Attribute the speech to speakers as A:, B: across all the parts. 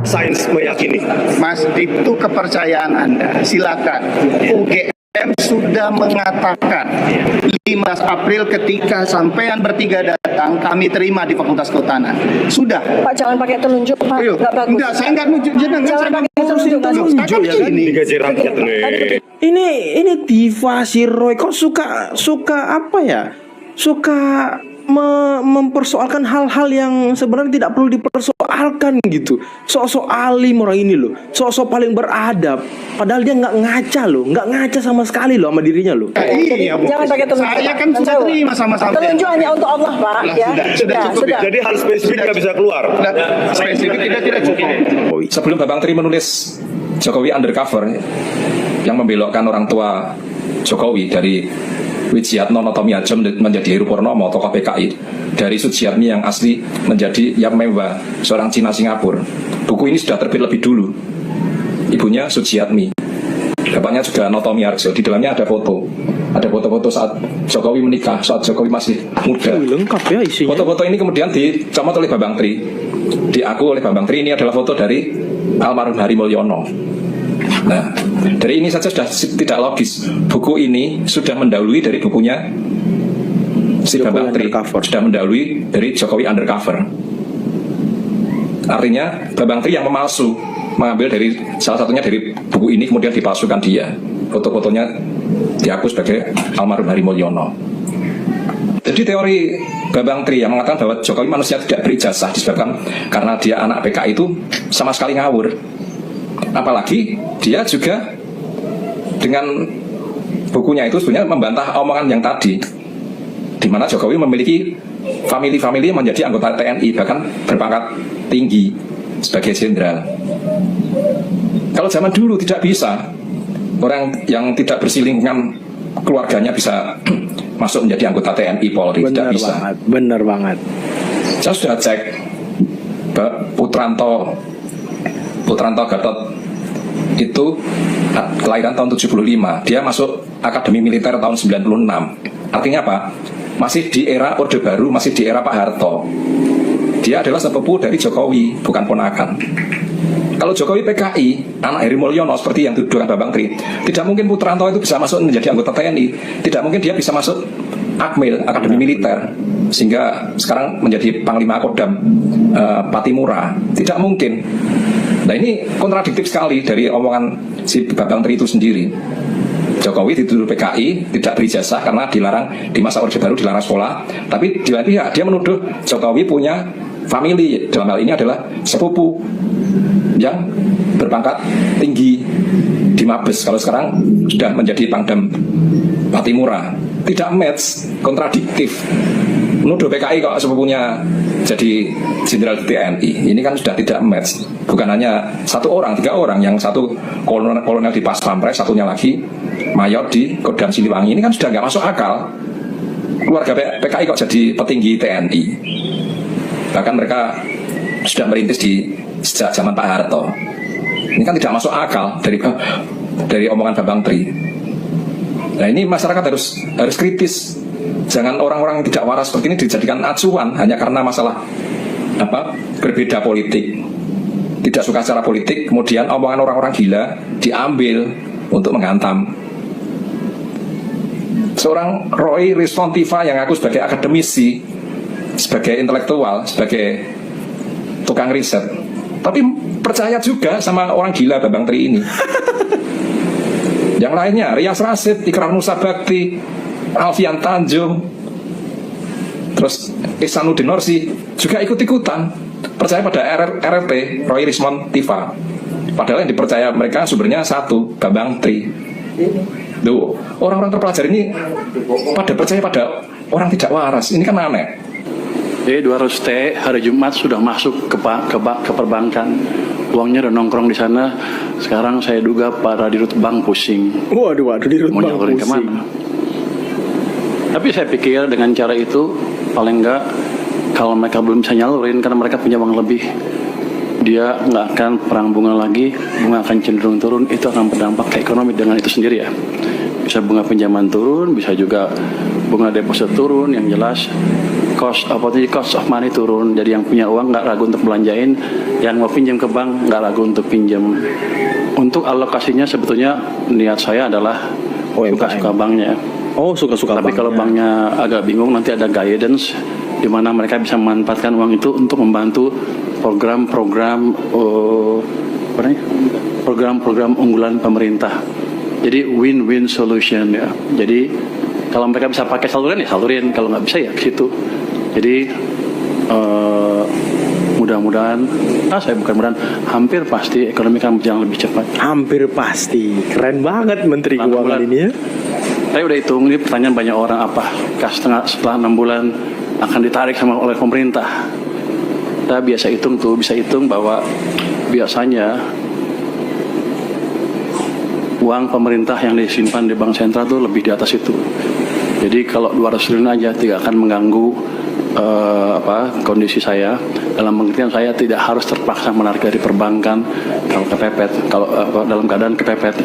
A: sains meyakini.
B: Mas, itu kepercayaan Anda. Silakan. UGM sudah mengatakan 15 April ketika sampean bertiga datang, kami terima di Fakultas Kehutanan. Sudah.
C: Pak, jangan pakai telunjuk, Pak.
B: Ayo.
C: Nggak bagus.
B: Enggak, saya enggak nunjuk jenengan.
C: Jangan
B: Saya
C: pakai telunjuk, Mas.
A: Tunjuk ya kan digaji rakyat nih.
D: Ini Diva si Roy kok suka apa ya? Suka mempersoalkan hal-hal yang sebenarnya tidak perlu dipersoalkan gitu. Sok-sok alim orang ini loh, sok-sok paling beradab. Padahal dia nggak ngaca loh, nggak ngaca sama sekali loh sama dirinya loh.
B: Iya, Bu.
C: Jangan pakai telunjuk.
B: Saya kan
C: Pak.
B: sudah terima sama sampean.
C: Telunjuk hanya untuk Allah, Pak. Ya.
B: Sudah cukup ya.
A: Jadi hal spesifik nggak bisa keluar.
B: Spesifik tidak cukup.
E: Sebelum Babang Tri menulis Jokowi Undercover yang membelokkan orang tua Jokowi dari Wijiatno Notomiajo menjadi Heru Purnomo tokoh PKI, dari Sujiatmi yang asli menjadi Yap Mewa seorang Cina Singapura. Buku ini sudah terbit lebih dulu. Ibunya Sujiatmi, bapaknya juga Notomiarjo. Di dalamnya ada foto saat Jokowi menikah, saat Jokowi masih muda.
D: Lengkap ya isinya.
E: Foto-foto ini kemudian dicomot oleh Babang Tri, diaku oleh Babang Tri ini adalah foto dari almarhum Hari Mulyono. Nah, dari ini saja sudah tidak logis. Buku ini sudah mendahului dari bukunya si Babang Tri, sudah mendahului dari Jokowi Undercover. Artinya Babang Tri yang memalsu, mengambil dari salah satunya dari buku ini kemudian dipalsukan dia. Foto-fotonya diaku sebagai almarhum Hari Mulyono. Jadi teori Babang Tri yang mengatakan bahwa Jokowi manusia tidak berijazah disebabkan karena dia anak PKI itu sama sekali ngawur. Apalagi dia juga dengan bukunya itu sebenarnya membantah omongan yang tadi, di mana Jokowi memiliki family yang menjadi anggota TNI, bahkan berpangkat tinggi sebagai jenderal. Kalau zaman dulu tidak bisa, orang yang tidak berselingkuhan keluarganya bisa masuk menjadi anggota TNI Polri, tidak bisa.
D: Bener banget.
E: Saya sudah cek Putranto Gatot itu kelahiran tahun 75. Dia masuk Akademi Militer tahun 96. Artinya apa? Masih di era Orde Baru, masih di era Pak Harto. Dia adalah sepupu dari Jokowi, bukan ponakan. Kalau Jokowi PKI, anak Heri Mulyono seperti yang dituduhkan Babang Tri, tidak mungkin Putranto itu bisa masuk menjadi anggota TNI. Tidak mungkin dia bisa masuk Akmil, Akademi Militer, sehingga sekarang menjadi Panglima Kodam Patimura. Tidak mungkin. Nah, ini kontradiktif sekali dari omongan si Babang Tri itu sendiri. Jokowi dituduh PKI tidak berijazah karena dilarang di masa Orde Baru, dilarang sekolah. Tapi di lain pihak dia menuduh Jokowi punya family, dalam hal ini adalah sepupu yang berpangkat tinggi di Mabes. Kalau sekarang sudah menjadi Pangdam Patimura. Tidak match, kontradiktif. Menuduh PKI kok sepupunya jadi jenderal TNI. Ini kan sudah tidak match. Bukan hanya satu orang, 3 orang. Yang satu kolonel di Pas Pampres, satunya lagi mayor di Kodam Siliwangi. Ini kan sudah nggak masuk akal. Keluarga PKI kok jadi petinggi TNI. Bahkan mereka sudah merintis sejak zaman Pak Harto. Ini kan tidak masuk akal dari omongan Babang Tri. Nah, ini masyarakat harus kritis. Jangan orang-orang yang tidak waras seperti ini dijadikan acuan hanya karena masalah berbeda politik, tidak suka secara politik, kemudian omongan orang-orang gila diambil untuk menghantam. Seorang Roy Rismontiva yang aku sebagai akademisi, sebagai intelektual, sebagai tukang riset, tapi percaya juga sama orang gila Babang Tri ini. Yang lainnya Rias Rasid, Ikrar Nusa Bakti, Alfian Tanjung, terus Ihsanuddin Nursi juga ikut-ikutan percaya pada RRT Roy Rismontiva. Padahal yang dipercaya mereka sumbernya satu, Babang Tri. Duh, orang-orang terpelajar ini pada percaya pada orang tidak waras. Ini kan aneh.
F: D200T hari Jumat sudah masuk ke perbankan. Uangnya udah nongkrong di sana. Sekarang saya duga para dirut bank pusing.
D: Waduh, dirut
F: mau
D: bank pusing.
F: kemana? Tapi saya pikir dengan cara itu paling enggak kalau mereka belum bisa nyalurin karena mereka punya uang lebih, dia nggak akan perang bunga lagi, bunga akan cenderung turun. Itu akan berdampak ke ekonomi dengan itu sendiri ya. Bisa bunga pinjaman turun, bisa juga bunga deposit turun. Yang jelas cost of money turun. Jadi yang punya uang nggak ragu untuk belanjain, yang mau pinjam ke bank nggak ragu untuk pinjam. Untuk alokasinya sebetulnya niat saya adalah suka-suka banknya.
D: Oh, suka-suka
F: Tapi kalau banknya agak bingung, nanti ada guidance di mana mereka bisa memanfaatkan uang itu untuk membantu program-program program-program unggulan pemerintah. Jadi win-win solution ya. Jadi kalau mereka bisa pakai saluran ya salurin, kalau nggak bisa ya ke situ. Jadi mudah-mudahan, hampir pasti ekonomi akan berjalan lebih cepat.
D: Hampir pasti. Keren banget Menteri Keuangan ini ya.
F: Saya udah hitung, ini pertanyaan banyak orang, apakah setelah 6 bulan akan ditarik oleh pemerintah. Kita bisa hitung bahwa biasanya uang pemerintah yang disimpan di bank sentral itu lebih di atas itu. Jadi kalau 200 triliun aja tidak akan mengganggu kondisi saya. Dalam pengertian saya tidak harus terpaksa menarik dari perbankan kalau kepepet, dalam keadaan kepepet.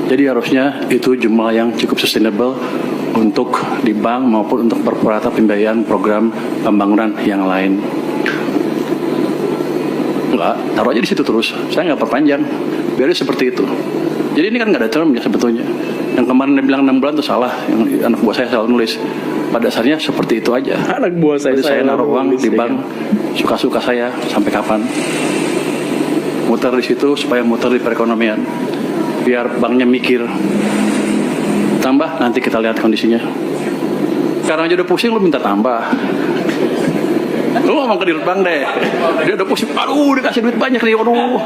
F: Jadi harusnya itu jumlah yang cukup sustainable untuk di bank maupun untuk perpurata pembiayaan program pembangunan yang lain. Enggak, taruh aja di situ terus. Saya nggak perpanjang, biar seperti itu. Jadi ini kan nggak ada termnya sebetulnya. Yang kemarin dia bilang 6 bulan itu salah. Yang anak buah saya salah nulis. Pada dasarnya seperti itu aja.
D: Anak buah saya
F: naruh uang di bank suka-suka saya sampai kapan. Muter di situ supaya muter di perekonomian. Biar banknya mikir. Tambah nanti kita lihat kondisinya. Sekarang aja udah pusing lu minta tambah. Lu ngomong ke dirut bank deh. Dia udah pusing. Aduh dikasih duit banyak nih. Aduh.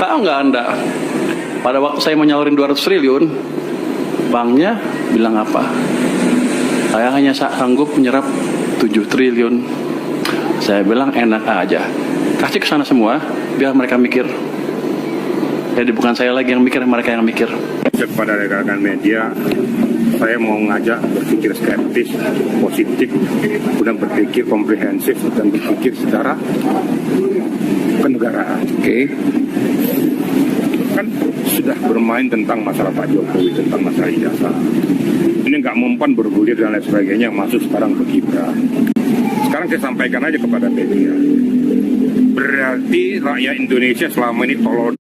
F: Tahu nggak Anda? Pada waktu saya mau nyalurin 200 triliun, banknya bilang apa? Saya hanya sanggup menyerap 7 triliun. Saya bilang enak aja. Kasih ke sana semua, biar mereka mikir. Jadi bukan saya lagi yang mikir, mereka yang mikir.
G: Kepada rekan-rekan media, saya mau ngajak berpikir skeptis, positif, kemudian berpikir komprehensif dan berpikir secara kenegaraan. Oke. Kan sudah bermain tentang masalah Pak Jokowi, tentang masalah ijazah. Ini nggak mempan bergulir dan lain sebagainya, masuk sekarang ke Gibran. Sekarang saya sampaikan aja kepada media. Berarti rakyat Indonesia selama ini tolol